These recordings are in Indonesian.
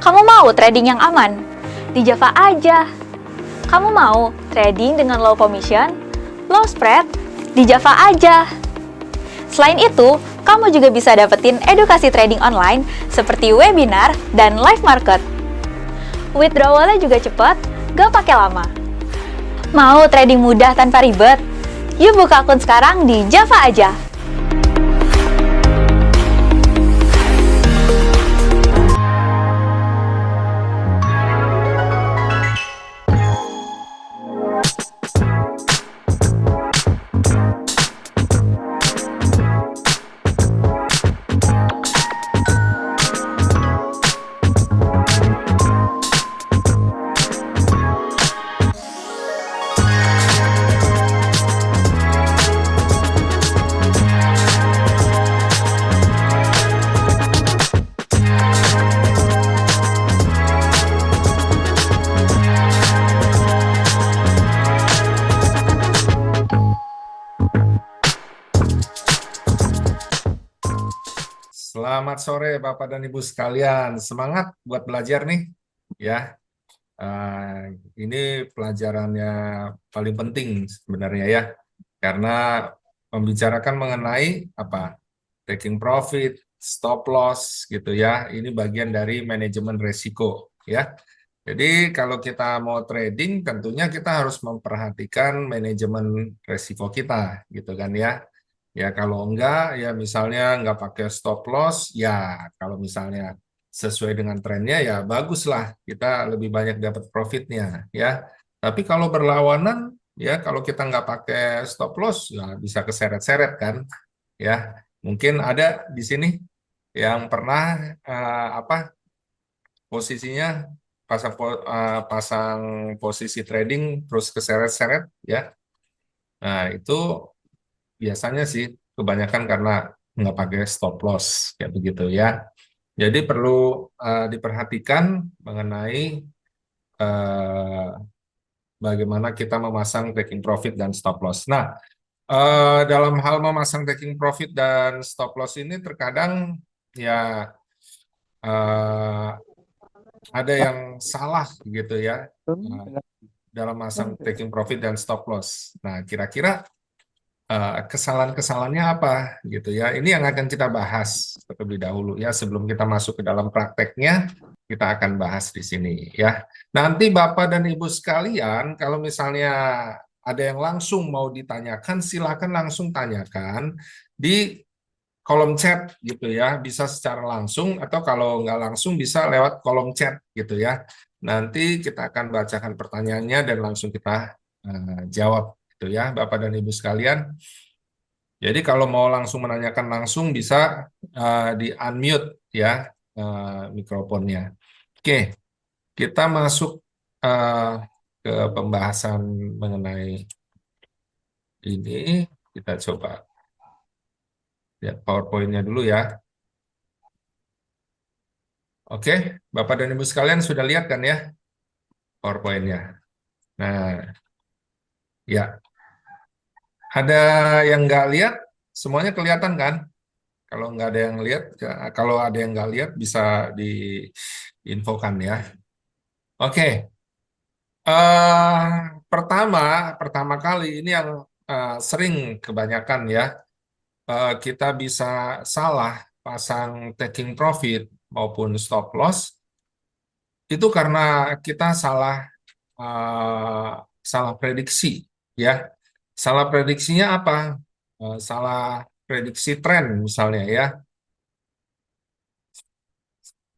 Kamu mau trading yang aman? Di Java aja. Kamu mau trading dengan low commission, low spread? Di Java aja. Selain itu, kamu juga bisa dapetin edukasi trading online seperti webinar dan live market. Withdrawalnya juga cepat, gak pakai lama. Mau trading mudah tanpa ribet? Yuk buka akun sekarang di Java aja. Selamat sore Bapak dan Ibu sekalian. Semangat buat belajar nih, ya. Ini pelajarannya paling penting sebenarnya ya, karena membicarakan mengenai apa? Taking profit, stop loss gitu ya. Ini bagian dari manajemen resiko ya. Jadi kalau kita mau trading tentunya kita harus memperhatikan manajemen resiko kita gitu kan ya. Ya kalau enggak ya misalnya enggak pakai stop loss ya kalau misalnya sesuai dengan trennya ya baguslah kita lebih banyak dapat profitnya ya. Tapi kalau berlawanan ya kalau kita nggak pakai stop loss ya bisa keseret-seret kan ya. Mungkin ada di sini yang pernah posisinya pasang posisi trading terus keseret-seret ya. Nah itu biasanya sih kebanyakan karena nggak pakai stop loss kayak begitu ya. Jadi perlu diperhatikan mengenai bagaimana kita memasang taking profit dan stop loss. Nah, dalam hal memasang taking profit dan stop loss ini terkadang ya ada yang salah gitu ya dalam memasang taking profit dan stop loss. Nah, kira-kira kesalahan-kesalahannya apa gitu ya. Ini yang akan kita bahas terlebih dahulu ya sebelum kita masuk ke dalam prakteknya, kita akan bahas di sini ya. Nanti Bapak dan Ibu sekalian, kalau misalnya ada yang langsung mau ditanyakan, silakan langsung tanyakan di kolom chat gitu ya. Bisa secara langsung atau kalau nggak langsung bisa lewat kolom chat gitu ya. Nanti kita akan bacakan pertanyaannya dan langsung kita jawab gitu ya Bapak dan Ibu sekalian. Jadi kalau mau langsung menanyakan langsung bisa di unmute ya mikrofonnya. Oke, kita masuk ke pembahasan mengenai ini. Kita coba lihat PowerPoint-nya dulu ya. Oke, Bapak dan Ibu sekalian sudah lihat kan ya PowerPoint-nya. Nah, ya. Ada yang nggak lihat, semuanya kelihatan kan? Kalau nggak ada yang lihat, kalau ada yang nggak lihat bisa diinfokan ya. Oke, pertama kali ini yang sering kebanyakan ya, kita bisa salah pasang taking profit maupun stop loss itu karena kita salah prediksi ya. Salah prediksinya apa? Salah prediksi tren misalnya ya.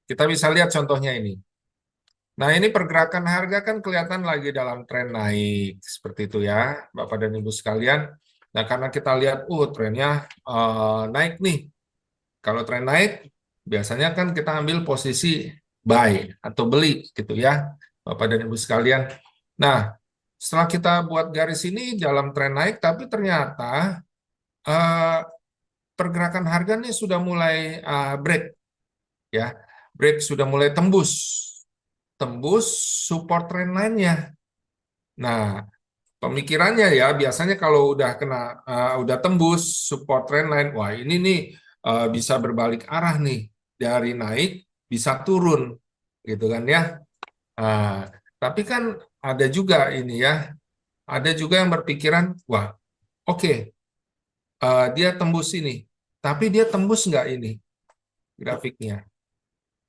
Kita bisa lihat contohnya ini. Nah, ini pergerakan harga kan kelihatan lagi dalam tren naik seperti itu ya, Bapak dan Ibu sekalian. Nah, karena kita lihat trennya naik nih. Kalau tren naik biasanya kan kita ambil posisi buy atau beli gitu ya, Bapak dan Ibu sekalian. Nah, setelah kita buat garis ini dalam tren naik, tapi ternyata pergerakan harga nih sudah mulai break, ya, break sudah mulai tembus support trend line-nya. Nah, pemikirannya ya biasanya kalau udah tembus support trend line, wah ini nih bisa berbalik arah nih dari naik bisa turun. gitu kan ya. Nah, tapi kan ada juga ini ya, ada juga yang berpikiran, wah, oke, dia tembus ini, tapi dia tembus nggak ini grafiknya,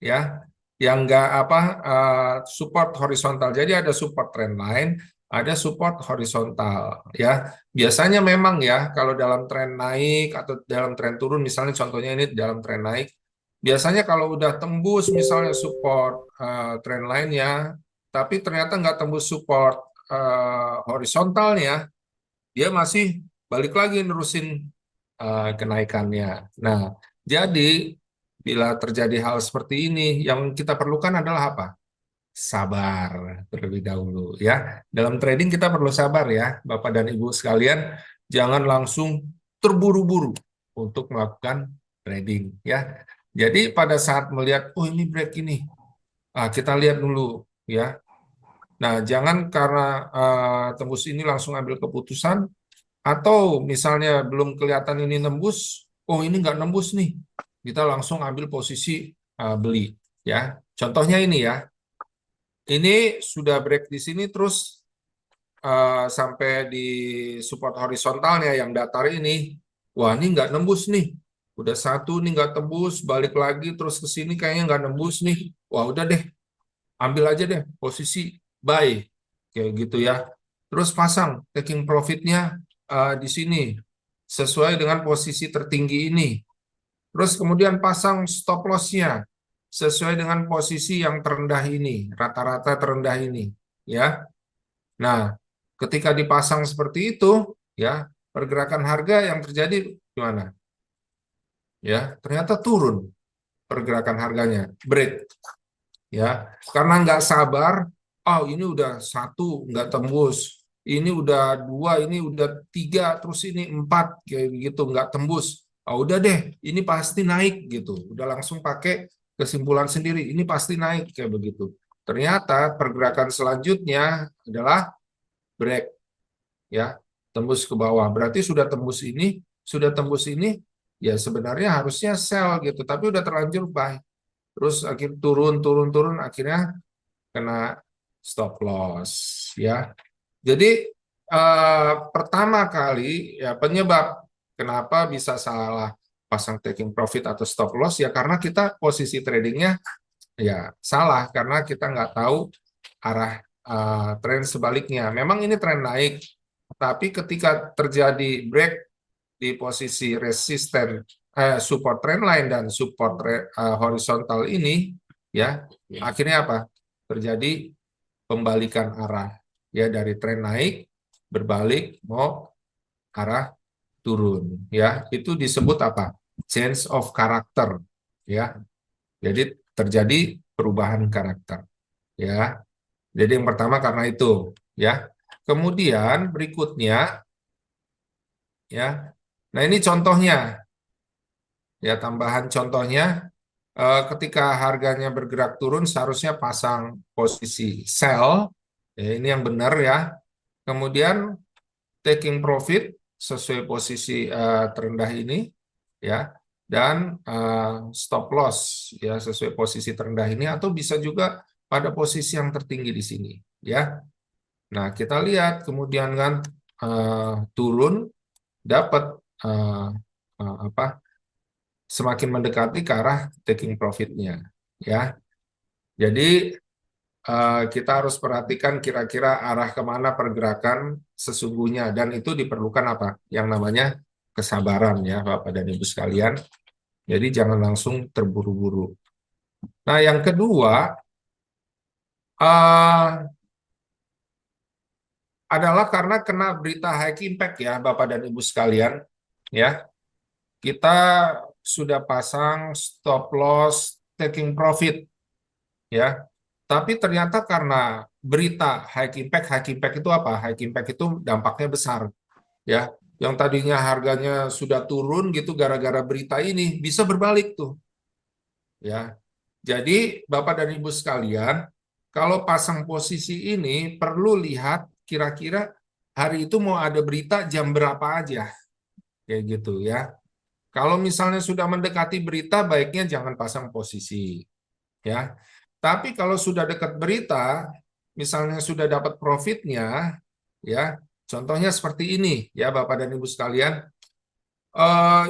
ya, yang nggak apa, support horizontal. Jadi ada support trend line, ada support horizontal, ya. Biasanya memang ya, kalau dalam tren naik atau dalam tren turun, misalnya contohnya ini dalam tren naik, biasanya kalau udah tembus misalnya support trend line-nya, tapi ternyata nggak tembus support horizontalnya, dia masih balik lagi nerusin kenaikannya. Nah, jadi bila terjadi hal seperti ini, yang kita perlukan adalah apa? Sabar terlebih dahulu ya. Dalam trading kita perlu sabar ya, Bapak dan Ibu sekalian. Jangan langsung terburu-buru untuk melakukan trading ya. Jadi pada saat melihat, oh ini break ini, kita lihat dulu ya. Nah, jangan karena tembus ini langsung ambil keputusan, atau misalnya belum kelihatan ini nembus, oh ini nggak nembus nih, kita langsung ambil posisi beli ya. Contohnya ini ya, ini sudah break di sini terus sampai di support horizontalnya yang datar ini, wah ini nggak nembus nih, udah satu nih nggak tembus, balik lagi terus ke sini kayaknya nggak nembus nih, wah udah deh, ambil aja deh posisi buy kayak gitu ya. Terus pasang taking profitnya di sini sesuai dengan posisi tertinggi ini. Terus kemudian pasang stop loss-nya sesuai dengan posisi yang terendah ini, rata-rata terendah ini, ya. Nah, ketika dipasang seperti itu, ya, pergerakan harga yang terjadi gimana? Ya, ternyata turun pergerakan harganya, break, ya, karena nggak sabar. Oh ini udah satu nggak tembus, ini udah dua, ini udah tiga, terus ini empat kayak gitu nggak tembus. Oh udah deh, ini pasti naik gitu, udah langsung pakai kesimpulan sendiri, ini pasti naik kayak begitu. Ternyata pergerakan selanjutnya adalah break, ya, tembus ke bawah. Berarti sudah tembus ini, ya sebenarnya harusnya sell gitu, tapi udah terlanjur buy. Terus akhir turun, akhirnya kena stop loss ya. Jadi pertama kali ya penyebab kenapa bisa salah pasang taking profit atau stop loss ya karena kita posisi tradingnya ya salah karena kita nggak tahu arah tren sebaliknya. Memang ini tren naik, tapi ketika terjadi break di posisi resisten support trend line dan support horizontal ini ya akhirnya apa? Terjadi pembalikan arah ya dari tren naik berbalik mau arah turun ya. Itu disebut apa? Change of character ya. Jadi terjadi perubahan karakter ya. Jadi yang pertama karena itu ya. Kemudian berikutnya ya. Nah, ini contohnya ya, tambahan contohnya ketika harganya bergerak turun seharusnya pasang posisi sell. Ya, ini yang benar ya. Kemudian taking profit sesuai posisi terendah ini ya, dan stop loss ya sesuai posisi terendah ini, atau bisa juga pada posisi yang tertinggi di sini ya. Nah, kita lihat kemudian kan turun dapat apa, semakin mendekati ke arah taking profitnya ya. Jadi kita harus perhatikan kira-kira arah kemana pergerakan sesungguhnya, dan itu diperlukan apa? Yang namanya kesabaran ya Bapak dan Ibu sekalian. Jadi jangan langsung terburu-buru. Nah yang kedua adalah karena kena berita high impact ya Bapak dan Ibu sekalian. Ya, kita sudah pasang stop loss, taking profit ya. Tapi ternyata karena berita high impact itu apa? High impact itu dampaknya besar, ya. Yang tadinya harganya sudah turun gitu gara-gara berita ini bisa berbalik tuh, ya. Jadi Bapak dan Ibu sekalian, kalau pasang posisi ini perlu lihat kira-kira hari itu mau ada berita jam berapa aja, kayak gitu ya. Kalau misalnya sudah mendekati berita, baiknya jangan pasang posisi, ya. Tapi kalau sudah dekat berita, misalnya sudah dapat profitnya, ya, contohnya seperti ini, ya Bapak dan Ibu sekalian.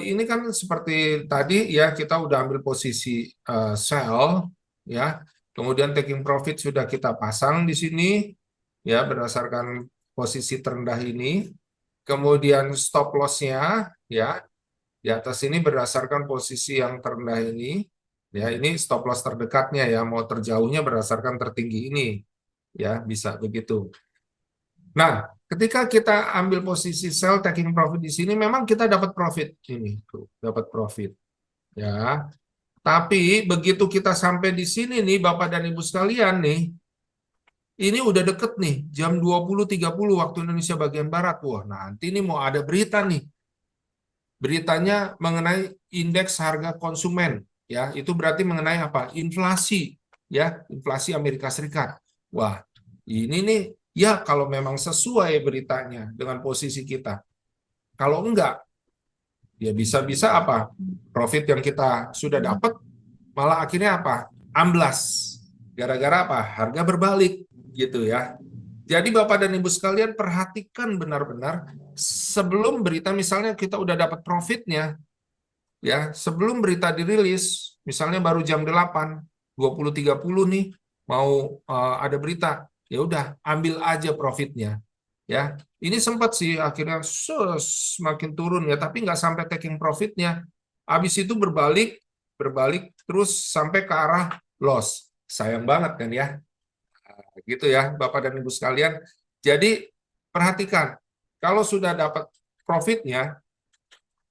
Ini kan seperti tadi ya kita udah ambil posisi sell, ya, kemudian taking profit sudah kita pasang di sini, ya berdasarkan posisi terendah ini, kemudian stop loss-nya, ya di atas ini berdasarkan posisi yang terendah ini, ya ini stop loss terdekatnya ya, mau terjauhnya berdasarkan tertinggi ini, ya bisa begitu. Nah, ketika kita ambil posisi sell taking profit di sini, memang kita dapat profit ini, tuh, dapat profit, ya. Tapi begitu kita sampai di sini nih, Bapak dan Ibu sekalian nih, ini udah deket nih, jam 20.30 waktu Indonesia bagian Barat. Wah, nanti ini mau ada berita nih. Beritanya mengenai indeks harga konsumen, ya. Itu berarti mengenai apa? Inflasi, ya, inflasi Amerika Serikat. Wah, ini nih, ya kalau memang sesuai beritanya dengan posisi kita. Kalau enggak, ya bisa-bisa apa? Profit yang kita sudah dapat malah akhirnya apa? Amblas. Gara-gara apa? Harga berbalik gitu ya. Jadi Bapak dan Ibu sekalian perhatikan benar-benar sebelum berita misalnya kita udah dapat profitnya, ya sebelum berita dirilis, misalnya baru jam 8, 20.30 nih mau ada berita, ya udah ambil aja profitnya. Ya, ini sempat sih akhirnya semakin turun ya, tapi nggak sampai taking profitnya. Habis itu berbalik terus sampai ke arah loss. Sayang banget kan ya, gitu ya Bapak dan Ibu sekalian. Jadi perhatikan, kalau sudah dapat profitnya,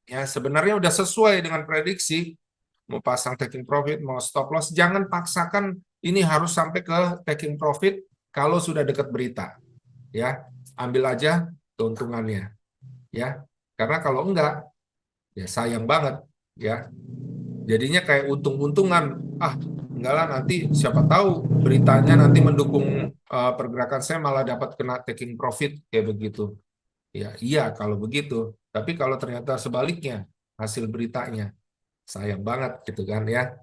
ya sebenarnya udah sesuai dengan prediksi, mau pasang taking profit, mau stop loss, jangan paksakan ini harus sampai ke taking profit kalau sudah dekat berita. Ya, ambil aja keuntungannya, ya. Karena kalau enggak, ya sayang banget, ya. Jadinya kayak untung-untungan. Ah, enggak lah nanti siapa tahu beritanya nanti mendukung pergerakan saya malah dapat kena taking profit kayak begitu. Ya, iya kalau begitu. Tapi kalau ternyata sebaliknya hasil beritanya sayang banget gitu kan ya.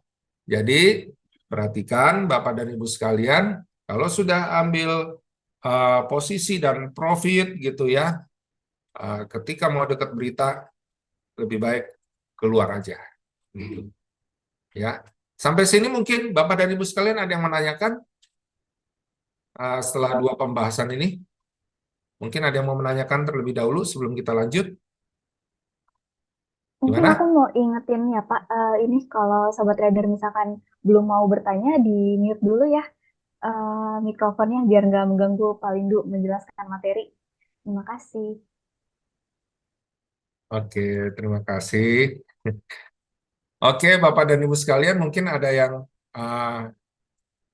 Jadi perhatikan Bapak dan Ibu sekalian, kalau sudah ambil posisi dan profit gitu ya, ketika mau dekat berita lebih baik keluar aja. Gitu. Ya, sampai sini mungkin Bapak dan Ibu sekalian ada yang menanyakan setelah dua pembahasan ini. Mungkin ada yang mau menanyakan terlebih dahulu sebelum kita lanjut. Mungkin aku Gimana? mau ingetin ya Pak, ini kalau Sobat Trader misalkan belum mau bertanya, di mute dulu ya mikrofonnya biar nggak mengganggu Pak Lindu menjelaskan materi. Terima kasih. Oke, terima kasih. Oke, Bapak dan Ibu sekalian, mungkin ada yang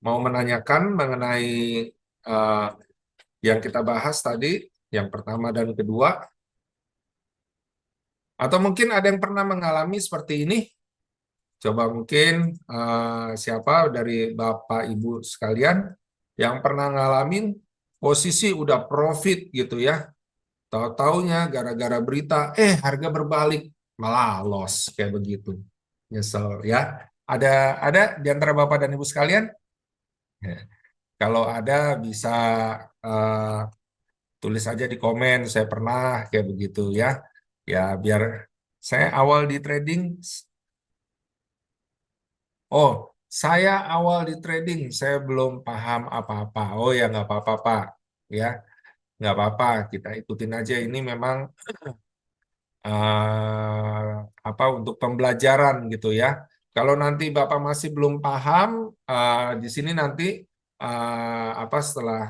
mau menanyakan mengenai uh, yang kita bahas tadi, yang pertama dan kedua, atau mungkin ada yang pernah mengalami seperti ini. Coba mungkin siapa dari Bapak Ibu sekalian yang pernah ngalamin posisi udah profit gitu ya, tahu-taunya gara-gara berita, harga berbalik, malah loss kayak begitu. Nyesel ya. Ada di antara Bapak dan Ibu sekalian? Ya. Kalau ada bisa eh, tulis aja di komen, saya pernah kayak begitu ya. Ya biar saya awal di trading, oh saya awal di trading, saya belum paham apa-apa. Oh ya nggak apa-apa Pak, ya nggak apa-apa, kita ikutin aja ini memang eh, apa untuk pembelajaran gitu ya. Kalau nanti Bapak masih belum paham, di sini nanti apa setelah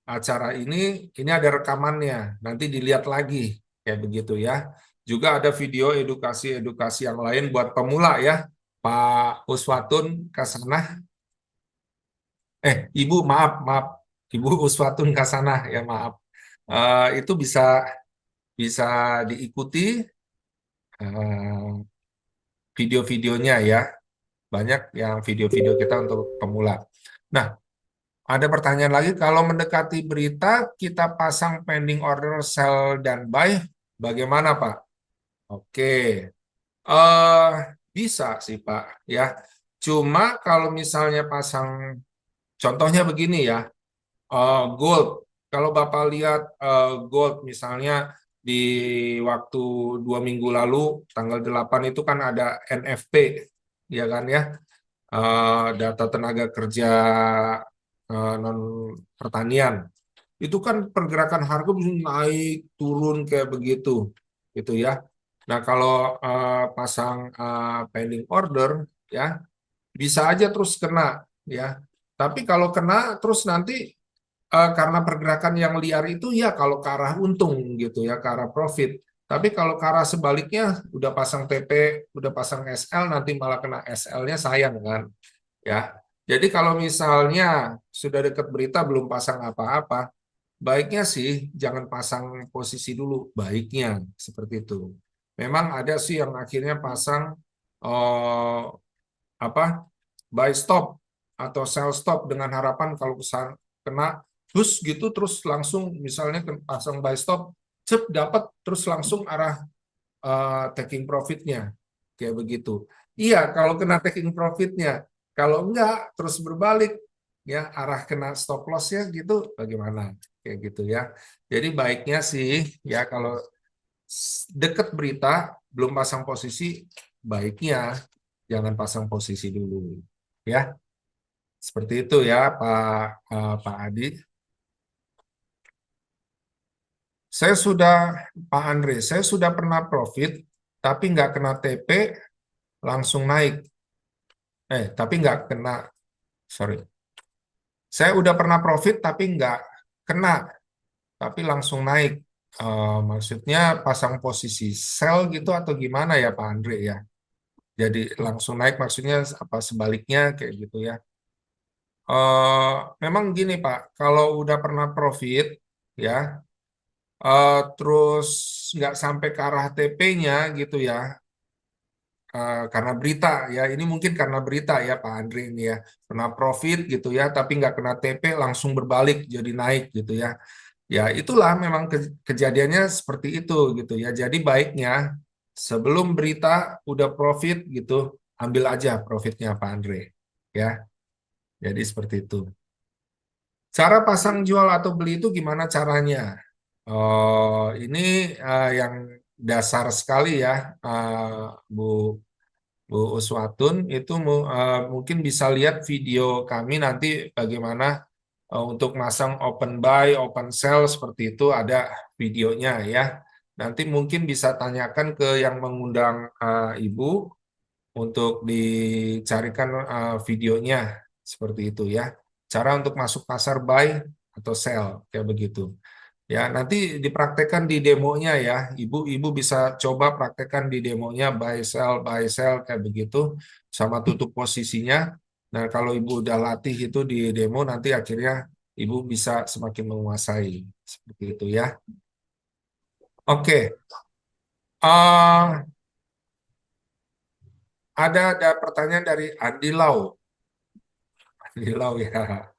acara ini ada rekamannya, nanti dilihat lagi kayak begitu ya. Juga ada video edukasi-edukasi yang lain buat pemula ya. Pak Uswatun Kasanah, Ibu maaf maaf, Ibu Uswatun Kasanah ya maaf. Itu bisa bisa diikuti eh, video-videonya ya. Banyak yang video-video kita untuk pemula. Nah, ada pertanyaan lagi, kalau mendekati berita kita pasang pending order, sell dan buy, bagaimana Pak? Oke, bisa sih Pak ya. Cuma kalau misalnya pasang, contohnya begini ya, gold. Kalau Bapak lihat gold misalnya di waktu 2 minggu lalu, tanggal 8 itu kan ada NFP, ya kan ya, data tenaga kerja non pertanian. Itu kan pergerakan harga bisa naik turun kayak begitu, gitu ya. Nah kalau pasang pending order, ya bisa aja terus kena, ya. Tapi kalau kena terus nanti karena pergerakan yang liar itu ya kalau ke arah untung gitu ya, ke arah profit. Tapi kalau ke arah sebaliknya udah pasang TP, udah pasang SL nanti malah kena SL-nya sayang kan, ya. Jadi kalau misalnya sudah dekat berita belum pasang apa-apa, baiknya sih jangan pasang posisi dulu, baiknya seperti itu. Memang ada sih yang akhirnya pasang eh, apa buy stop atau sell stop dengan harapan kalau kena terus gitu terus langsung misalnya pasang buy stop cep dapat terus langsung arah taking profitnya kayak begitu. Iya kalau kena taking profitnya, kalau enggak terus berbalik ya arah kena stop loss ya gitu bagaimana kayak gitu ya. Jadi baiknya sih ya kalau deket berita belum pasang posisi, baiknya jangan pasang posisi dulu ya. Seperti itu ya Pak Adi. Saya sudah Pak Andre, saya sudah pernah profit tapi nggak kena TP langsung naik. Tapi nggak kena, sorry. Saya udah pernah profit tapi nggak kena, tapi langsung naik. Maksudnya pasang posisi sell gitu atau gimana ya Pak Andre ya? Jadi langsung naik maksudnya apa sebaliknya kayak gitu ya? Memang gini Pak, kalau udah pernah profit ya, terus nggak sampai ke arah TP-nya gitu ya, karena berita ya, ini mungkin karena berita ya Pak Andri ini ya, pernah profit gitu ya, tapi nggak kena TP langsung berbalik jadi naik gitu ya. Ya itulah memang kejadiannya seperti itu gitu ya. Jadi baiknya sebelum berita udah profit gitu, ambil aja profitnya Pak Andre ya. Jadi seperti itu. Cara pasang jual atau beli itu gimana caranya? Ini yang dasar sekali ya, Bu Bu Uswatun. Itu mungkin bisa lihat video kami nanti bagaimana untuk masang open buy, open sell seperti itu ada videonya ya. Nanti mungkin bisa tanyakan ke yang mengundang Ibu untuk dicarikan videonya seperti itu ya. Cara untuk masuk pasar buy atau sell kayak begitu. Ya, nanti dipraktekkan di demonya ya. Ibu bisa coba praktekkan di demonya buy sell kayak begitu sama tutup posisinya. Nah, kalau Ibu udah latih itu di demo nanti akhirnya Ibu bisa semakin menguasai seperti itu ya. Oke. Ah, ada pertanyaan dari Andi Lau. Andi Lau ya,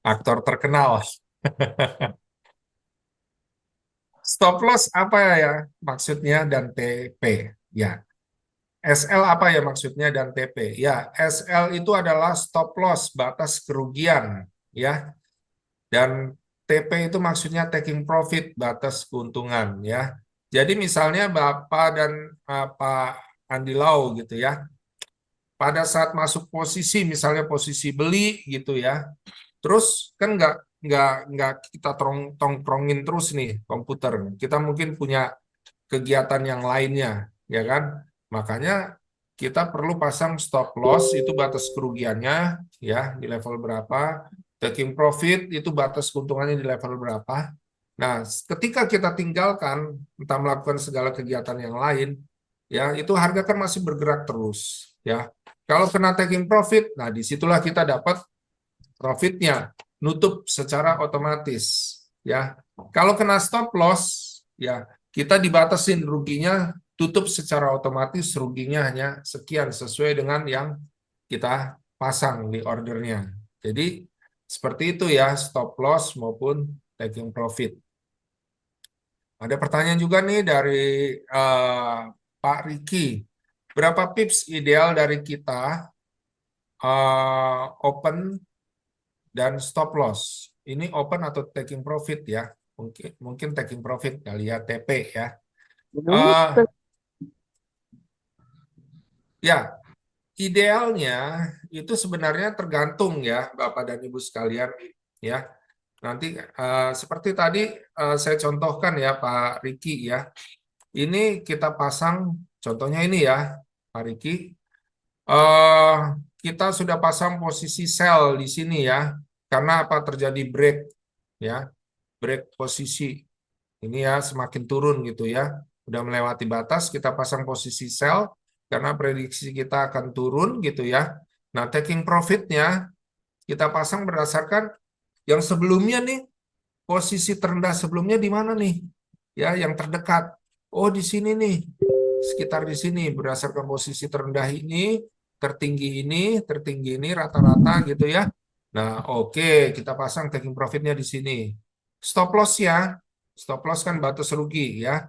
aktor terkenal. Stop loss apa ya maksudnya dan TP? Ya. SL apa ya maksudnya dan TP? Ya, SL itu adalah stop loss, batas kerugian, ya. Dan TP itu maksudnya taking profit, batas keuntungan, ya. Jadi misalnya Bapak dan Pak Andi Lau gitu ya, pada saat masuk posisi, misalnya posisi beli gitu ya, terus kan nggak kita tongkrongin terus nih komputer, kita mungkin punya kegiatan yang lainnya, ya kan? Makanya kita perlu pasang stop loss itu batas kerugiannya ya di level berapa, taking profit itu batas keuntungannya di level berapa. Nah, ketika kita tinggalkan entah melakukan segala kegiatan yang lain, ya itu harga kan masih bergerak terus, ya. Kalau kena taking profit, nah disitulah kita dapat profitnya, nutup secara otomatis, ya. Kalau kena stop loss, ya kita dibatasin ruginya, tutup secara otomatis ruginya hanya sekian sesuai dengan yang kita pasang di ordernya. Jadi seperti itu ya stop loss maupun taking profit. Ada pertanyaan juga nih dari Pak Riki. berapa pips ideal dari kita open dan stop loss. Ini open atau taking profit ya. Mungkin taking profit kali ya, TP ya. Eh, ya, idealnya itu sebenarnya tergantung ya Bapak dan Ibu sekalian ya. Nanti seperti tadi saya contohkan ya Pak Riki ya. Ini kita pasang contohnya ini ya Pak Riki. eh Kita sudah pasang posisi sell di sini ya. Karena apa terjadi break ya. Break posisi. Ini ya semakin turun gitu ya. Udah melewati batas kita pasang posisi sell karena prediksi kita akan turun gitu ya. Nah, taking profitnya kita pasang berdasarkan yang sebelumnya nih, posisi terendah sebelumnya di mana nih? Ya, yang terdekat. Oh, di sini nih. Sekitar di sini berdasarkan posisi terendah ini, tertinggi ini rata-rata gitu ya. Nah, oke, kita pasang taking profitnya di sini. Stop loss ya. Stop loss kan batas rugi ya.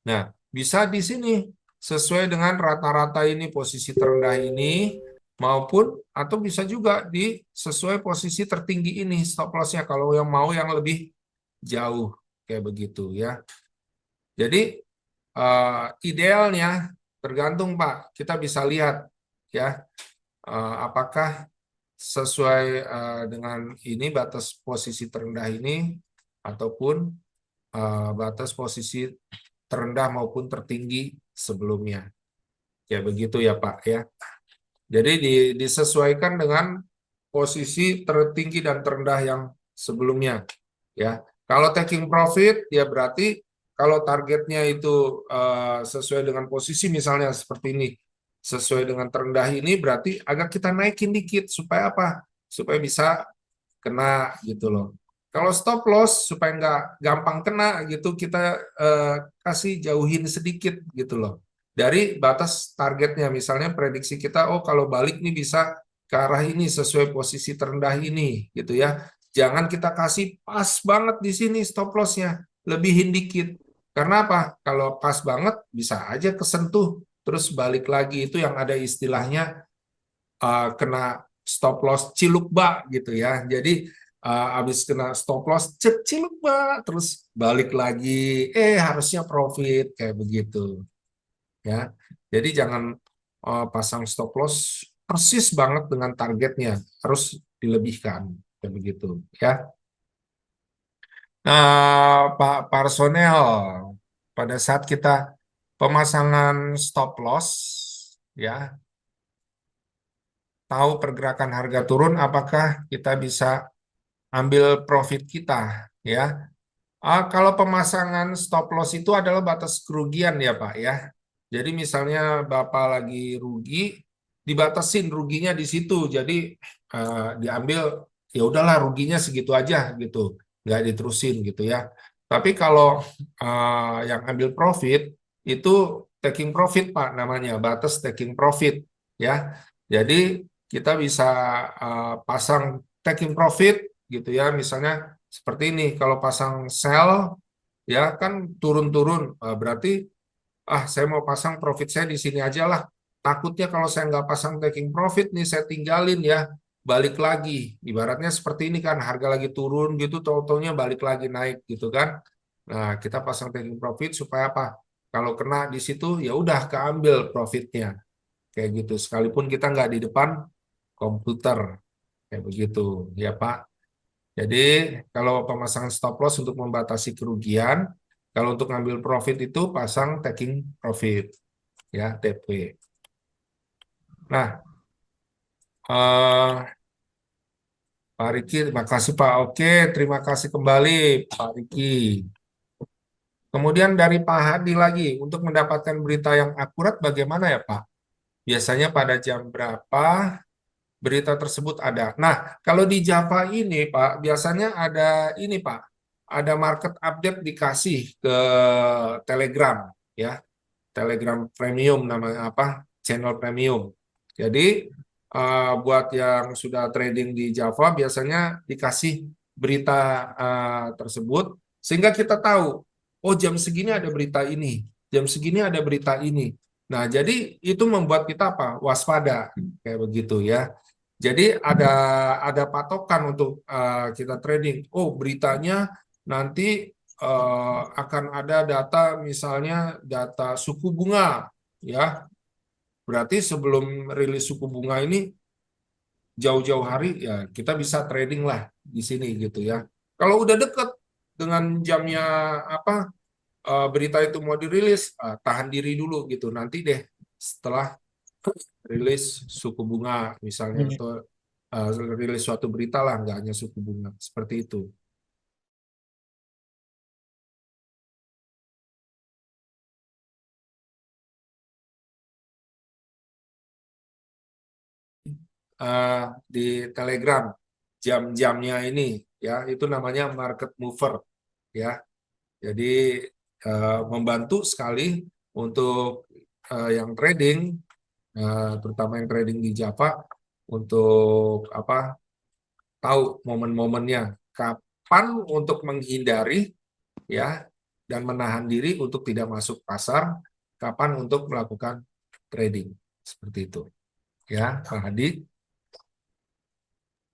Nah, bisa di sini sesuai dengan rata-rata ini posisi terendah ini maupun atau bisa juga di sesuai posisi tertinggi ini stop loss-nya kalau yang mau yang lebih jauh kayak begitu ya. Jadi idealnya tergantung Pak, kita bisa lihat ya apakah sesuai dengan ini batas posisi terendah ini ataupun batas posisi terendah maupun tertinggi sebelumnya. Ya begitu ya Pak ya. Jadi disesuaikan dengan posisi tertinggi dan terendah yang sebelumnya ya. Kalau taking profit ya berarti kalau targetnya itu sesuai dengan posisi misalnya seperti ini, sesuai dengan terendah ini berarti agak kita naikin dikit supaya apa? Supaya bisa kena gitu loh. Kalau stop loss supaya nggak gampang kena gitu kita kasih jauhin sedikit gitu loh dari batas targetnya. Misalnya prediksi kita oh kalau balik nih bisa ke arah ini sesuai posisi terendah ini gitu ya. Jangan kita kasih pas banget di sini stop lossnya, lebihin dikit. Karena apa? Kalau pas banget bisa aja kesentuh terus balik lagi itu yang ada istilahnya kena stop loss cilukba gitu ya. Jadi habis kena stop loss cilukba terus balik lagi harusnya profit kayak begitu ya. Jadi jangan pasang stop loss persis banget dengan targetnya, harus dilebihkan kayak begitu ya. Nah, Pak Personel, pada saat kita pemasangan stop loss ya, tahu pergerakan harga turun, apakah kita bisa ambil profit kita ya. Kalau pemasangan stop loss itu adalah batas kerugian ya Pak ya. Jadi misalnya Bapak lagi rugi, dibatasin ruginya di situ. Jadi diambil ya udahlah ruginya segitu aja gitu, nggak diterusin gitu ya. Tapi kalau yang ambil profit itu taking profit Pak namanya, batas taking profit ya. Jadi kita bisa pasang taking profit gitu ya, misalnya seperti ini, kalau pasang sell ya kan turun-turun, berarti saya mau pasang profit saya di sini aja lah. Takutnya kalau saya nggak pasang taking profit nih, saya tinggalin ya, balik lagi. Ibaratnya seperti ini kan, harga lagi turun gitu, tahu-taunya balik lagi naik gitu kan. Nah, kita pasang taking profit supaya apa? Kalau kena di situ ya udah keambil profitnya. Kayak gitu, sekalipun kita nggak di depan komputer. Kayak begitu, ya Pak. Jadi kalau pemasangan stop loss untuk membatasi kerugian, kalau untuk ngambil profit itu pasang taking profit, ya TP. Nah, Pak Riki, terima kasih Pak. Oke, terima kasih kembali Pak Riki. Kemudian dari Pak Hadi lagi, untuk mendapatkan berita yang akurat bagaimana ya Pak? Biasanya pada jam berapa berita tersebut ada? Nah, kalau di Java ini Pak, biasanya ada ini Pak, ada market update dikasih ke Telegram ya, Telegram Premium namanya apa, channel Premium. Jadi buat yang sudah trading di Java biasanya dikasih berita tersebut sehingga kita tahu, oh jam segini ada berita ini, jam segini ada berita ini. Nah, jadi itu membuat kita apa? Waspada kayak begitu ya. Jadi ada patokan untuk kita trading. Oh, beritanya nanti akan ada data, misalnya data suku bunga ya. Berarti sebelum rilis suku bunga ini jauh-jauh hari ya kita bisa trading lah di sini gitu ya. Kalau udah deket dengan jamnya apa berita itu mau dirilis, tahan diri dulu gitu. Nanti deh setelah rilis suku bunga misalnya atau rilis suatu berita lah, nggak hanya suku bunga seperti itu. Di Telegram jam-jamnya ini ya itu namanya market mover ya. Jadi membantu sekali untuk yang trading, terutama yang trading di Java untuk apa tahu momen-momennya kapan untuk menghindari ya dan menahan diri untuk tidak masuk pasar, kapan untuk melakukan trading seperti itu ya Pak Hadi.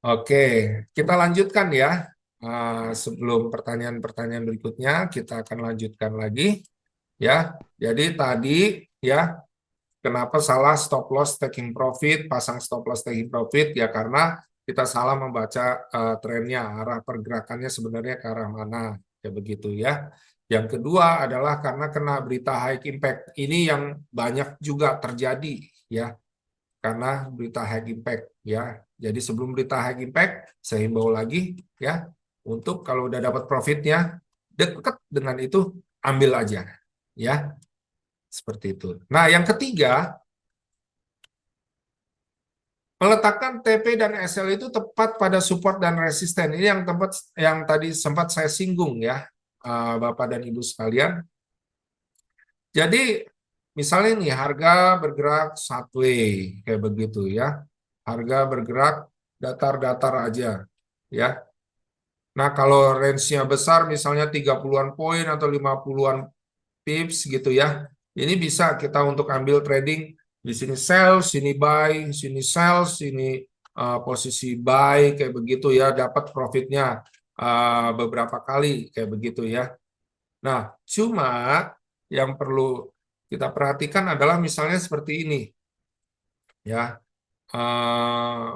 Oke, kita lanjutkan ya. Sebelum pertanyaan-pertanyaan berikutnya, kita akan lanjutkan lagi ya. Jadi tadi ya, kenapa salah stop loss taking profit, pasang stop loss taking profit ya karena kita salah membaca trennya, arah pergerakannya sebenarnya ke arah mana, ya begitu ya. Yang kedua adalah karena kena berita high impact. Ini yang banyak juga terjadi ya karena berita high impact ya. Jadi sebelum berita high impact, saya himbau lagi ya untuk kalau udah dapat profitnya deket dengan itu ambil aja ya seperti itu. Nah yang ketiga meletakkan TP dan SL itu tepat pada support dan resisten. Ini yang tadi sempat saya singgung ya Bapak dan Ibu sekalian. Jadi misalnya nih harga bergerak sideways kayak begitu ya. Harga bergerak datar-datar aja ya. Nah, kalau range-nya besar misalnya 30-an poin atau 50-an pips gitu ya. Ini bisa kita untuk ambil trading di sini sell, sini buy, sini sell, sini posisi buy kayak begitu ya, dapat profitnya beberapa kali kayak begitu ya. Nah, cuma yang perlu kita perhatikan adalah misalnya seperti ini ya.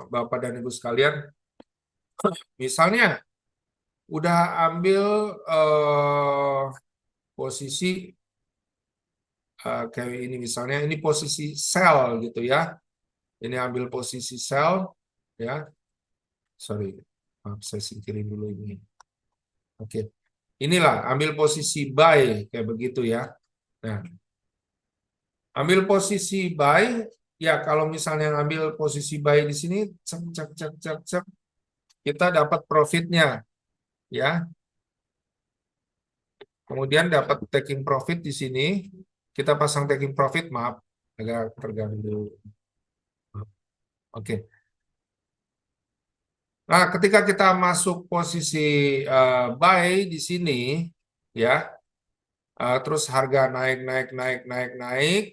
Bapak dan Ibu sekalian, misalnya udah ambil posisi kayak ini misalnya ini posisi sell gitu ya. Ini ambil posisi sell ya. Sorry, maaf, saya singkirin dulu ini. Oke. Inilah ambil posisi buy kayak begitu ya. Nah, ambil posisi buy ya kalau misalnya ngambil posisi buy di sini cek cek cek cek cek kita dapat profitnya ya. Kemudian dapat taking profit di sini. Kita pasang taking profit, maaf, agak terganggu. Oke. Nah, ketika kita masuk posisi buy di sini, ya, terus harga naik, naik, naik, naik, naik,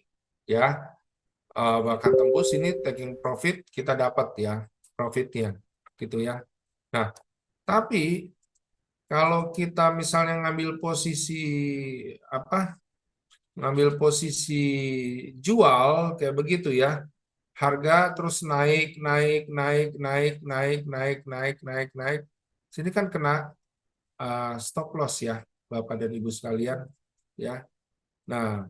ya, bahkan tembus ini taking profit kita dapat ya profitnya, gitu ya. Nah, tapi kalau kita misalnya ngambil posisi apa? Ngambil posisi jual kayak begitu ya. Harga terus naik, naik, naik, naik, naik, naik, naik, naik, naik. Sini kan kena stop loss ya, Bapak dan Ibu sekalian, ya. Nah,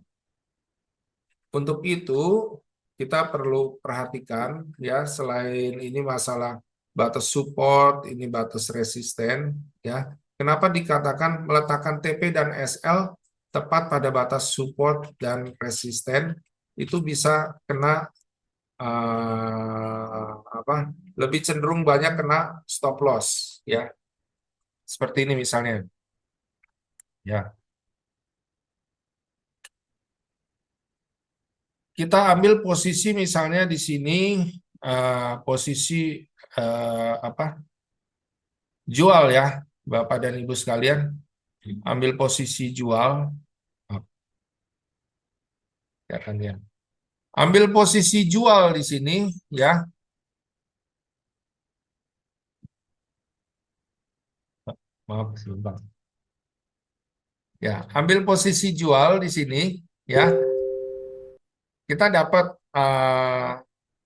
untuk itu kita perlu perhatikan ya, selain ini masalah batas support, ini batas resisten, ya. Kenapa dikatakan meletakkan TP dan SL tepat pada batas support dan resisten itu bisa kena apa lebih cenderung banyak kena stop loss ya seperti ini misalnya ya kita ambil posisi misalnya di sini posisi apa jual ya Bapak dan Ibu sekalian ambil posisi jual ya kan ya Ambil posisi jual di sini ya. Maaf sebentar. Ya, ambil posisi jual di sini ya. Kita dapat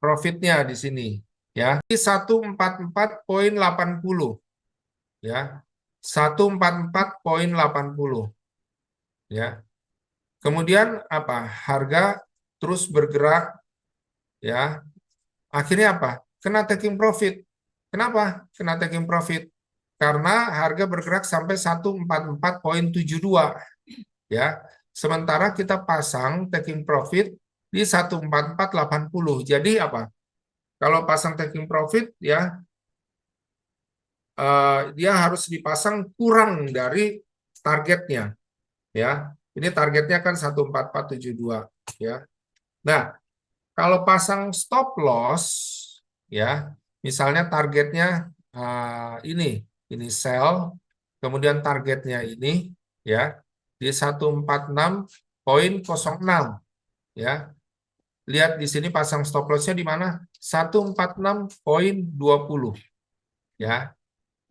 profitnya di sini ya. 144,80 ya. 144,80 ya. Kemudian apa? Harga terus bergerak ya. Akhirnya apa? Kena taking profit. Kenapa kena taking profit? Karena harga bergerak sampai 144,72 ya. Sementara kita pasang taking profit di 144,80. Jadi apa? Kalau pasang taking profit ya dia harus dipasang kurang dari targetnya ya. Ini targetnya kan 14472 ya. Nah, kalau pasang stop loss ya, misalnya targetnya ini sell, kemudian targetnya ini ya di 146,06 ya. Lihat di sini pasang stop lossnya di mana? 146,20 ya.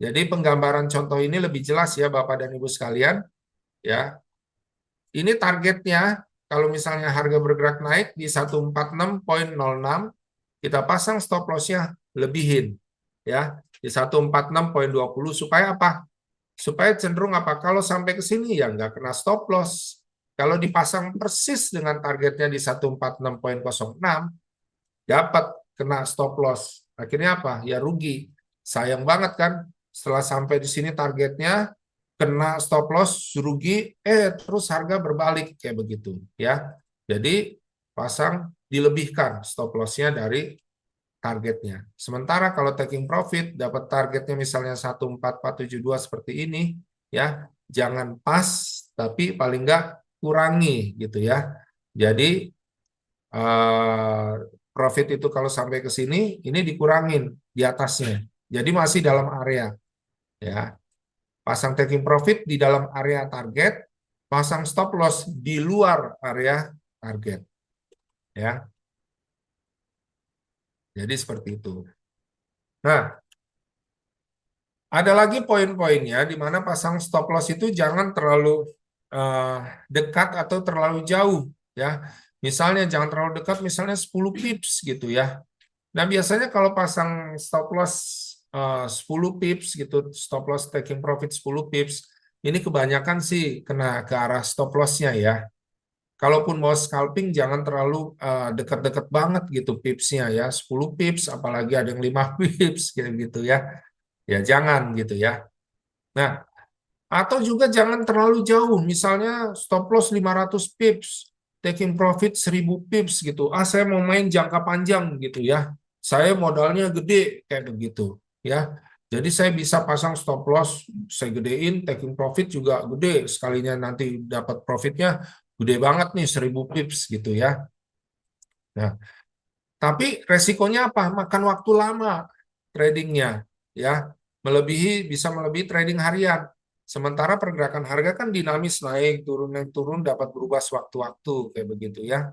Jadi penggambaran contoh ini lebih jelas ya Bapak dan Ibu sekalian ya. Ini targetnya kalau misalnya harga bergerak naik di 146,06, kita pasang stop loss-nya lebihin ya di 146,20 supaya apa? Supaya cenderung apa? Kalau sampai ke sini ya nggak kena stop loss. Kalau dipasang persis dengan targetnya di 146,06, dapat kena stop loss. Akhirnya apa? Ya rugi. Sayang banget kan? Setelah sampai di sini targetnya, kena stop loss, rugi, terus harga berbalik kayak begitu ya. Jadi pasang dilebihkan stop loss-nya dari targetnya. Sementara kalau taking profit dapat targetnya misalnya 14472 seperti ini ya, jangan pas tapi paling enggak kurangi gitu ya. Jadi profit itu kalau sampai ke sini ini dikurangin di atasnya. Jadi masih dalam area ya. Pasang taking profit di dalam area target, pasang stop loss di luar area target ya. Jadi seperti itu. Nah, ada lagi poin-poinnya di mana pasang stop loss itu jangan terlalu dekat atau terlalu jauh ya. Misalnya jangan terlalu dekat, misalnya 10 pips gitu ya. Nah, biasanya kalau pasang stop loss 10 pips gitu, stop loss taking profit 10 pips, ini kebanyakan sih kena ke arah stop loss-nya ya. Kalaupun mau scalping jangan terlalu dekat-dekat banget gitu pipsnya ya, 10 pips apalagi ada yang 5 pips kayak gitu ya. Ya jangan gitu ya. Nah, atau juga jangan terlalu jauh, misalnya stop loss 500 pips, taking profit 1000 pips gitu. Saya mau main jangka panjang gitu ya. Saya modalnya gede kayak begitu ya. Jadi saya bisa pasang stop loss, saya gedein, taking profit juga gede. Sekalinya nanti dapat profitnya gede banget nih 1000 pips gitu ya. Nah, tapi resikonya apa? Makan waktu lama tradingnya ya. Bisa melebihi trading harian. Sementara pergerakan harga kan dinamis naik turun dapat berubah sewaktu-waktu kayak begitu ya.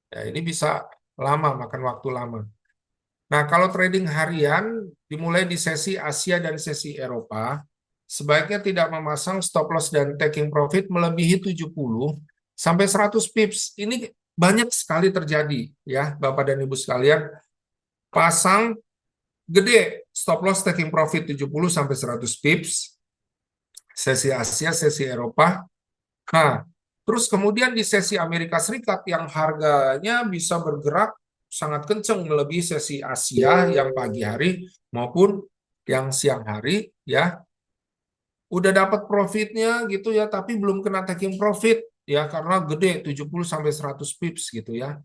Ya ini bisa lama makan waktu lama. Nah, kalau trading harian dimulai di sesi Asia dan sesi Eropa, sebaiknya tidak memasang stop loss dan taking profit melebihi 70 sampai 100 pips. Ini banyak sekali terjadi ya, Bapak dan Ibu sekalian. Pasang gede stop loss taking profit 70 sampai 100 pips sesi Asia, sesi Eropa. Nah, terus kemudian di sesi Amerika Serikat yang harganya bisa bergerak sangat kencang melebihi sesi Asia yang pagi hari maupun yang siang hari ya. Udah dapat profitnya gitu ya, tapi belum kena taking profit ya karena gede 70 sampai 100 pips gitu ya.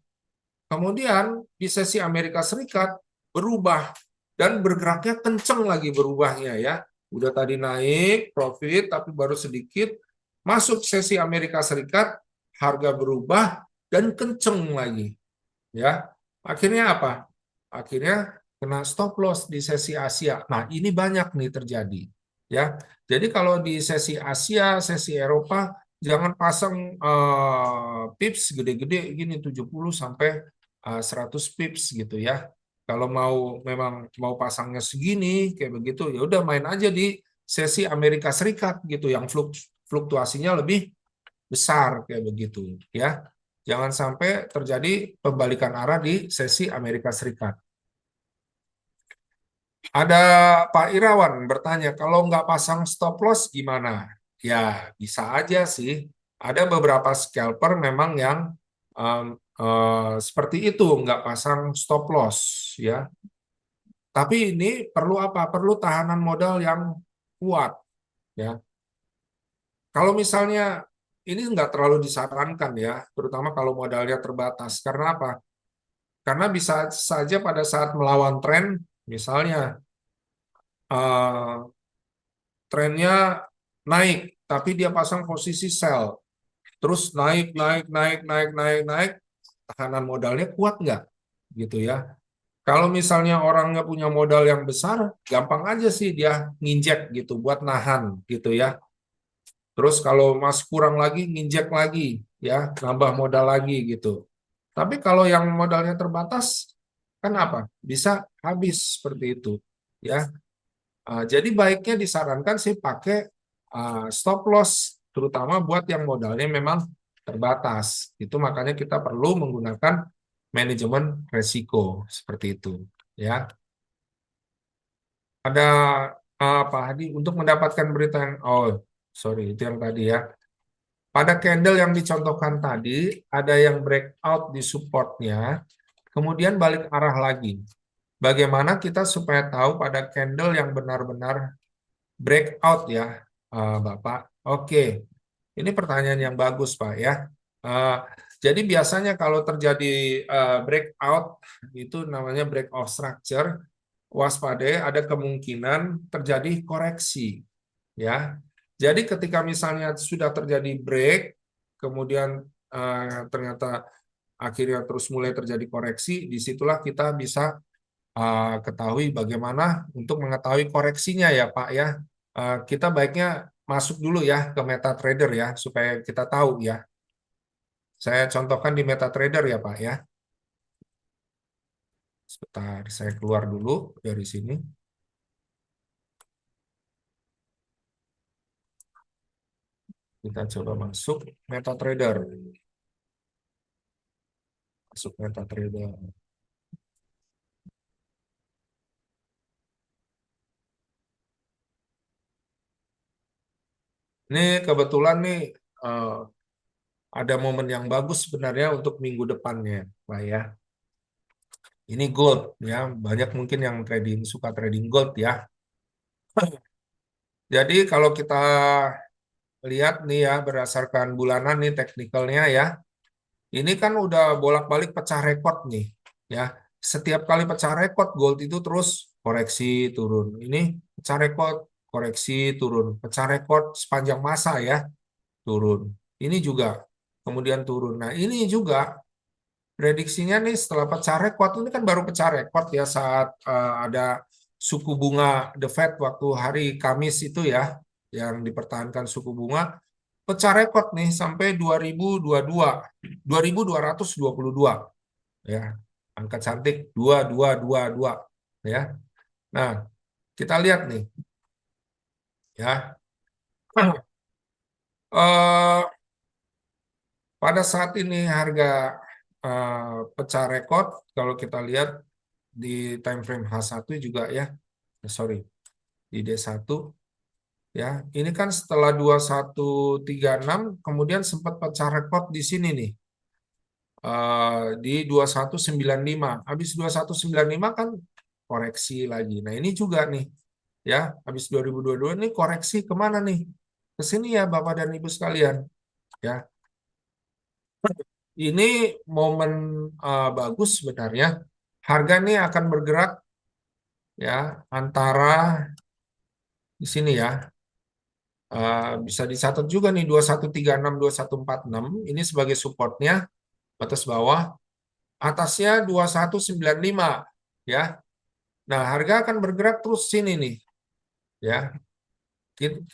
Kemudian di sesi Amerika Serikat berubah dan bergeraknya kenceng lagi berubahnya ya. Udah tadi naik profit tapi baru sedikit, masuk sesi Amerika Serikat harga berubah dan kenceng lagi ya. Akhirnya apa? Akhirnya kena stop loss di sesi Asia. Nah, ini banyak nih terjadi ya. Jadi kalau di sesi Asia, sesi Eropa jangan pasang pips gede-gede gini 70 sampai 100 pips gitu ya. Kalau memang mau pasangnya segini kayak begitu, ya udah main aja di sesi Amerika Serikat gitu yang fluktuasinya lebih besar kayak begitu ya. Jangan sampai terjadi pembalikan arah di sesi Amerika Serikat. Ada Pak Irawan bertanya, kalau nggak pasang stop loss gimana? Ya, bisa aja sih. Ada beberapa scalper memang yang seperti itu, nggak pasang stop loss. Ya. Tapi ini perlu apa? Perlu tahanan modal yang kuat. Ya. Kalau misalnya ini nggak terlalu disarankan ya, terutama kalau modalnya terbatas. Karena apa? Karena bisa saja pada saat melawan tren, misalnya eh, trennya naik, tapi dia pasang posisi sell, terus naik, naik, naik, naik, naik, naik, tahanan modalnya kuat nggak? Gitu ya. Kalau misalnya orang nggak punya modal yang besar, gampang aja sih dia nginjek gitu buat nahan gitu ya. Terus kalau masih kurang lagi, nginjek lagi ya, nambah modal lagi gitu. Tapi kalau yang modalnya terbatas, kan apa? Bisa habis seperti itu ya. Jadi baiknya disarankan sih pakai stop loss, terutama buat yang modalnya memang terbatas. Itu makanya kita perlu menggunakan manajemen resiko seperti itu. Ya, ada Pak Hadi untuk mendapatkan berita yang, oh sorry itu yang tadi ya. Pada candle yang dicontohkan tadi ada yang breakout di supportnya, kemudian balik arah lagi. Bagaimana kita supaya tahu pada candle yang benar-benar breakout ya, Bapak. Oke, ini pertanyaan yang bagus, Pak ya. Jadi biasanya kalau terjadi breakout, itu namanya breakout structure, waspadai ada kemungkinan terjadi koreksi. Ya, jadi ketika misalnya sudah terjadi break, kemudian ternyata akhirnya terus mulai terjadi koreksi, disitulah kita bisa ketahui bagaimana untuk mengetahui koreksinya ya Pak ya. Kita baiknya masuk dulu ya ke MetaTrader ya supaya kita tahu ya. Saya contohkan di MetaTrader ya Pak ya. Sebentar, saya keluar dulu dari sini. Kita coba masuk MetaTrader. Masuk MetaTrader. Ini kebetulan nih ada momen yang bagus sebenarnya untuk minggu depannya, Pak ya. Ini gold ya, banyak mungkin yang suka trading gold ya. Jadi kalau kita lihat nih ya berdasarkan bulanan nih teknikalnya ya. Ini kan udah bolak-balik pecah rekor nih ya. Setiap kali pecah rekor gold itu terus koreksi turun. Ini pecah rekor, koreksi turun. Pecah rekor sepanjang masa ya, turun. Ini juga kemudian turun. Nah, ini juga prediksinya nih setelah pecah rekor, ini kan baru pecah rekor ya saat ada suku bunga The Fed waktu hari Kamis itu ya, yang dipertahankan suku bunga, pecah rekor nih sampai 2022, 2222 ya. Angka cantik 2222 ya. Nah, kita lihat nih ya. Eh, pada saat ini harga pecah rekor kalau kita lihat di time frame H1 juga ya. Sorry, di D1 ya. Ini kan setelah 2136 kemudian sempat pecah rekor di sini nih. Di 2195. Habis 2195 kan koreksi lagi. Nah, ini juga nih ya, habis 2022 ini koreksi kemana nih? Ke sini ya Bapak dan Ibu sekalian. Ya. Ini momen bagus sebenarnya. Harga ini akan bergerak ya antara di sini ya. Bisa dicatat juga nih 2136 2146 ini sebagai supportnya batas bawah, atasnya 2195 ya. Nah, harga akan bergerak terus sini nih ya.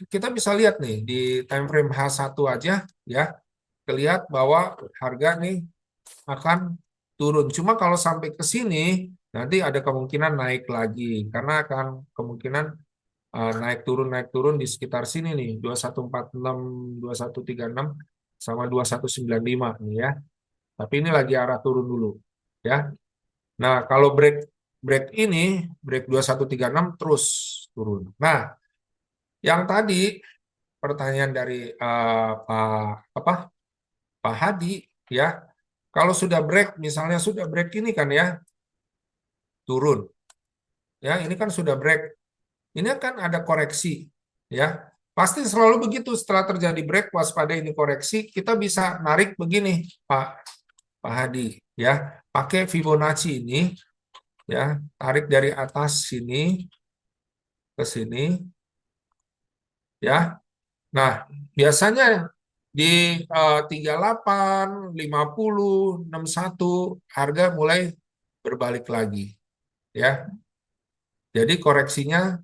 Kita bisa lihat nih di time frame H1 aja ya. Terlihat bahwa harga nih akan turun. Cuma kalau sampai ke sini, nanti ada kemungkinan naik lagi. Karena akan kemungkinan naik turun di sekitar sini nih, 2146, 2136 sama 2195 nih ya. Tapi ini lagi arah turun dulu ya. Nah, kalau break break ini, break 2136 terus turun. Nah, yang tadi pertanyaan dari Pak Hadi ya. Kalau sudah break, misalnya sudah break ini kan ya, turun. Ya, ini kan sudah break. Ini akan ada koreksi ya. Pasti selalu begitu setelah terjadi break waspada ini koreksi, kita bisa narik begini, Pak Hadi ya. Pakai Fibonacci ini ya, tarik dari atas sini ke sini ya. Nah, biasanya di 38, 50, 61 harga mulai berbalik lagi ya. Jadi koreksinya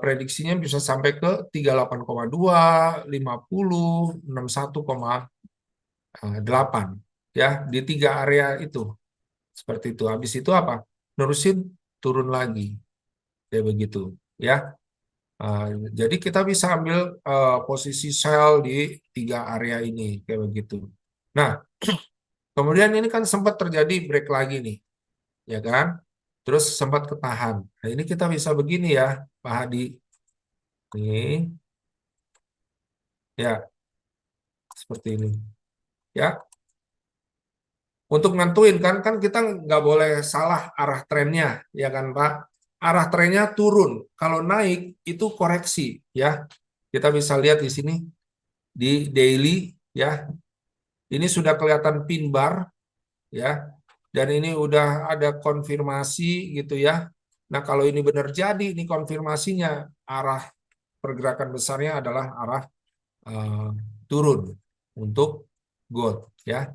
prediksinya bisa sampai ke 38,2, 50, 61,8 ya di 3 area itu. Seperti itu. Habis itu apa? Nerusin turun lagi. Kayak begitu ya. Jadi kita bisa ambil posisi sell di 3 area ini kayak begitu. Nah, kemudian ini kan sempat terjadi break lagi nih, ya kan? Terus sempat ketahan. Nah, ini kita bisa begini ya, Pak Hadi. Nih, ya, seperti ini. Ya, untuk nentuin kan kita nggak boleh salah arah trennya, ya kan Pak? Arah trennya turun. Kalau naik itu koreksi, ya. Kita bisa lihat di sini di daily, ya. Ini sudah kelihatan pin bar, ya. Dan ini udah ada konfirmasi gitu ya. Nah, kalau ini benar jadi, ini konfirmasinya arah pergerakan besarnya adalah arah turun untuk gold ya.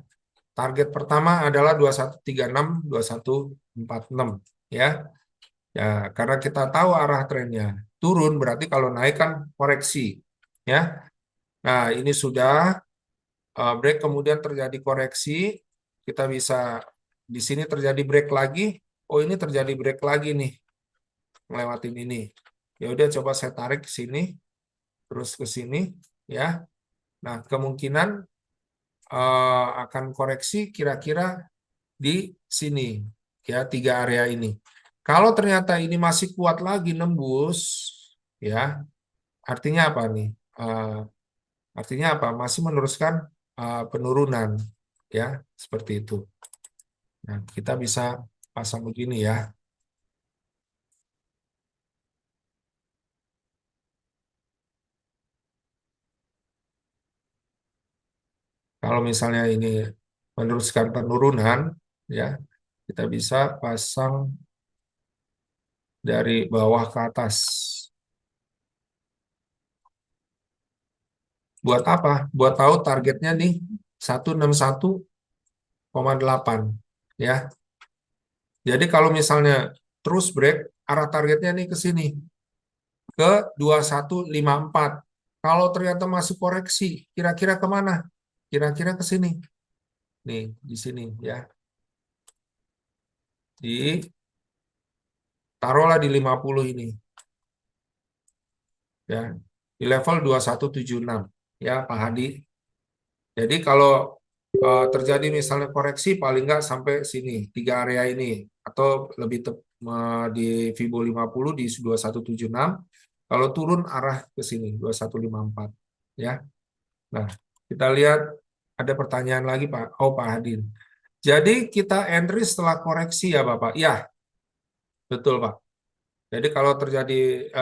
Target pertama adalah 2136, 2146 ya. Ya, karena kita tahu arah trennya turun berarti kalau naik kan koreksi ya. Nah, ini sudah break kemudian terjadi koreksi, kita bisa di sini terjadi break lagi. Oh, ini terjadi break lagi nih. Ngelewatin ini. Ya udah coba saya tarik ke sini terus ke sini ya. Nah, kemungkinan akan koreksi kira-kira di sini ya 3 area ini. Kalau ternyata ini masih kuat lagi nembus ya, artinya apa nih? Artinya apa? Masih meneruskan penurunan ya, seperti itu. Nah, kita bisa pasang begini ya. Kalau misalnya ini meneruskan penurunan ya, kita bisa pasang dari bawah ke atas. Buat apa? Buat tahu targetnya nih 161,8 ya. Jadi kalau misalnya terus break, arah targetnya nih ke sini ke 2154. Kalau ternyata masih koreksi, kira-kira kemana? Kira-kira ke sini. Nih, di sini ya. Taruhlah di 50 ini. Ya. Di level 2176 ya, Pak Hadi. Jadi kalau terjadi misalnya koreksi paling nggak sampai sini, 3 area ini atau lebih di Fibo 50 di 2176. Kalau turun arah ke sini 2154 ya. Nah, kita lihat ada pertanyaan lagi Pak. Oh, Pak Hadin. Jadi kita entry setelah koreksi ya Bapak? Ya, betul Pak. Jadi kalau terjadi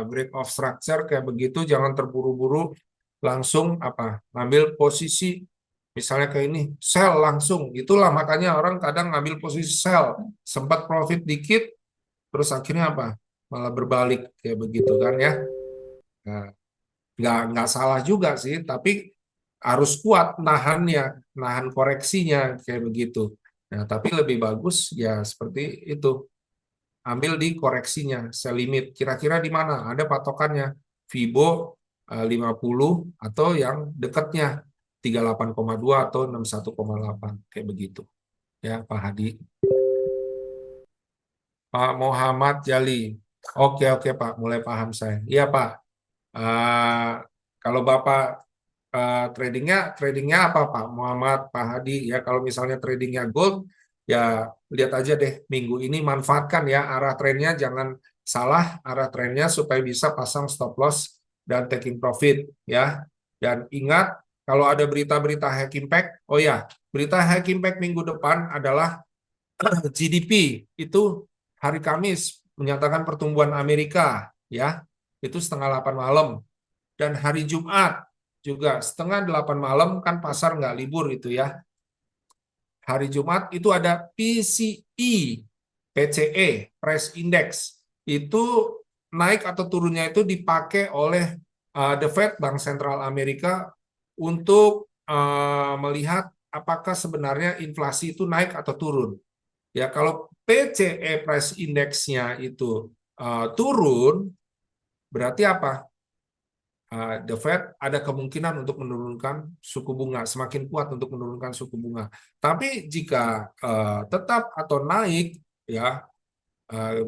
break of structure kayak begitu, jangan terburu-buru langsung ngambil posisi, misalnya kayak ini sell langsung. Itulah makanya orang kadang ngambil posisi sell, sempat profit dikit, terus akhirnya malah berbalik kayak begitu kan ya. Nah, nggak salah juga sih, tapi harus kuat nahan koreksinya kayak begitu. Nah, tapi lebih bagus ya seperti itu. Ambil di koreksinya, sell limit. Kira-kira di mana? Ada patokannya. Fibo 50 atau yang dekatnya 38,2 atau 61,8 kayak begitu. Ya, Pak Hadi. Pak Muhammad Jali. Oke, oke Pak, mulai paham saya. Iya Pak. Eh, kalau Bapak tradingnya apa Pak Muhammad, Pak Hadi ya. Kalau misalnya tradingnya gold, ya lihat aja deh minggu ini manfaatkan ya arah trennya, jangan salah arah trennya supaya bisa pasang stop loss dan taking profit ya. Dan ingat kalau ada berita-berita high impact, oh ya berita high impact minggu depan adalah GDP itu hari Kamis menyatakan pertumbuhan Amerika ya itu setengah 8 malam, dan hari Jumat juga setengah 8 malam, kan pasar nggak libur itu ya. Hari Jumat itu ada PCE Price Index, itu naik atau turunnya itu dipakai oleh The Fed, Bank Sentral Amerika, untuk melihat apakah sebenarnya inflasi itu naik atau turun. Ya, kalau PCE Price Index-nya itu turun, berarti apa? The Fed ada kemungkinan untuk menurunkan suku bunga, semakin kuat untuk menurunkan suku bunga. Tapi jika tetap atau naik, ya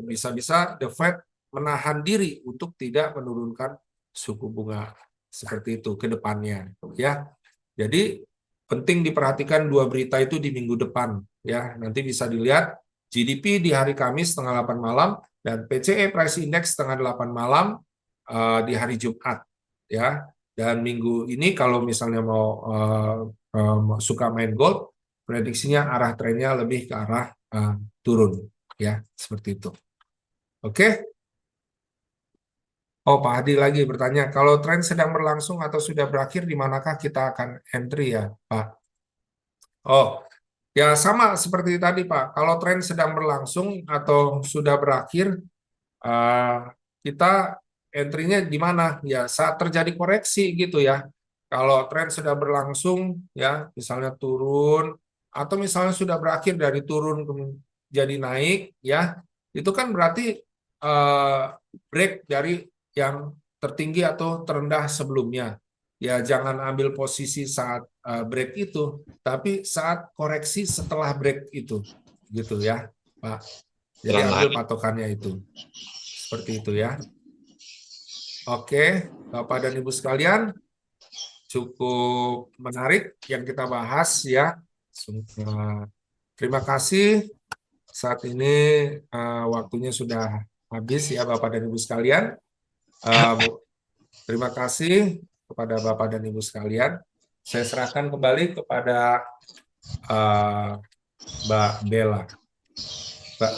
bisa-bisa The Fed menahan diri untuk tidak menurunkan suku bunga seperti itu ke depannya. Ya, jadi penting diperhatikan dua berita itu di minggu depan. Ya, nanti bisa dilihat GDP di hari Kamis setengah 8 malam dan PCE Price Index setengah 8 malam di hari Jumat. Ya, dan minggu ini kalau misalnya mau suka main gold, prediksinya arah trennya lebih ke arah turun, ya seperti itu. Oke. Oh, Pak Hadi lagi bertanya, kalau tren sedang berlangsung atau sudah berakhir, di manakah kita akan entry ya, Pak? Oh, ya sama seperti tadi, Pak. Kalau tren sedang berlangsung atau sudah berakhir, kita entry-nya di mana? Ya, saat terjadi koreksi gitu ya. Kalau tren sudah berlangsung, ya, misalnya turun, atau misalnya sudah berakhir dari turun jadi naik, ya, itu kan berarti break dari yang tertinggi atau terendah sebelumnya. Ya, jangan ambil posisi saat break itu, tapi saat koreksi setelah break itu, gitu ya, Pak. Jadi ambil patokannya itu. Seperti itu ya. Oke, Bapak dan Ibu sekalian, cukup menarik yang kita bahas ya. Terima kasih. Saat ini waktunya sudah habis ya Bapak dan Ibu sekalian. Terima kasih kepada Bapak dan Ibu sekalian. Saya serahkan kembali kepada Mbak Bella. Mbak.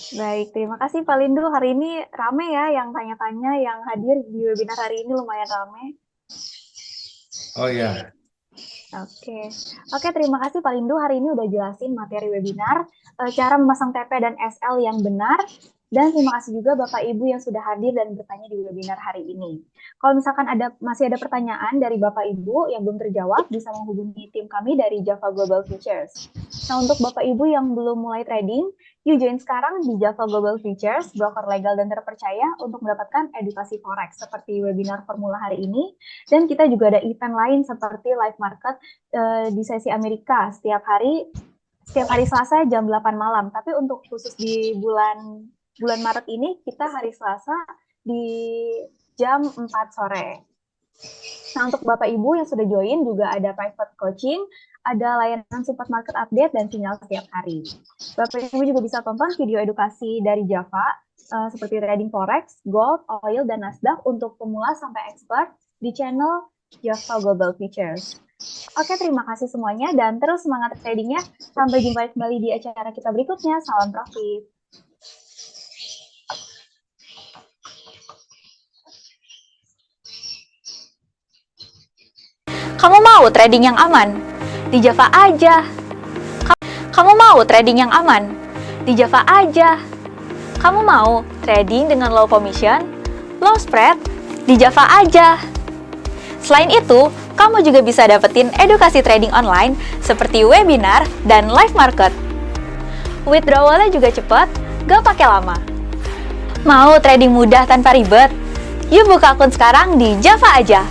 Baik, terima kasih Pak Lindu. Hari ini rame ya yang tanya-tanya, yang hadir di webinar hari ini lumayan rame. Oh ya. Oke, terima kasih Pak Lindu. Hari ini udah jelasin materi webinar, cara memasang TP dan SL yang benar, dan terima kasih juga Bapak Ibu yang sudah hadir dan bertanya di webinar hari ini. Kalau misalkan masih ada pertanyaan dari Bapak Ibu yang belum terjawab, bisa menghubungi tim kami dari Java Global Futures. Nah, untuk Bapak Ibu yang belum mulai trading, yuk join sekarang di Java Global Futures, broker legal dan terpercaya untuk mendapatkan edukasi forex seperti webinar formula hari ini. Dan kita juga ada event lain seperti live market di sesi Amerika setiap hari Selasa jam 8 malam. Tapi untuk khusus di bulan Maret ini kita hari Selasa di jam 4 sore. Nah, untuk Bapak Ibu yang sudah join juga ada private coaching, ada layanan support market update dan sinyal setiap hari. Bapak Ibu juga bisa tonton video edukasi dari Java seperti trading forex, gold, oil, dan Nasdaq untuk pemula sampai expert di channel Java Global Futures. Oke, terima kasih semuanya dan terus semangat tradingnya. Sampai jumpa kembali di acara kita berikutnya. Salam profit. Kamu mau trading yang aman? Di Java aja. Kamu mau trading yang aman? Di Java aja. Kamu mau trading dengan low commission, low spread? Di Java aja. Selain itu, kamu juga bisa dapetin edukasi trading online seperti webinar dan live market. Withdrawalnya juga cepat, gak pakai lama. Mau trading mudah tanpa ribet? Yuk buka akun sekarang di Java aja.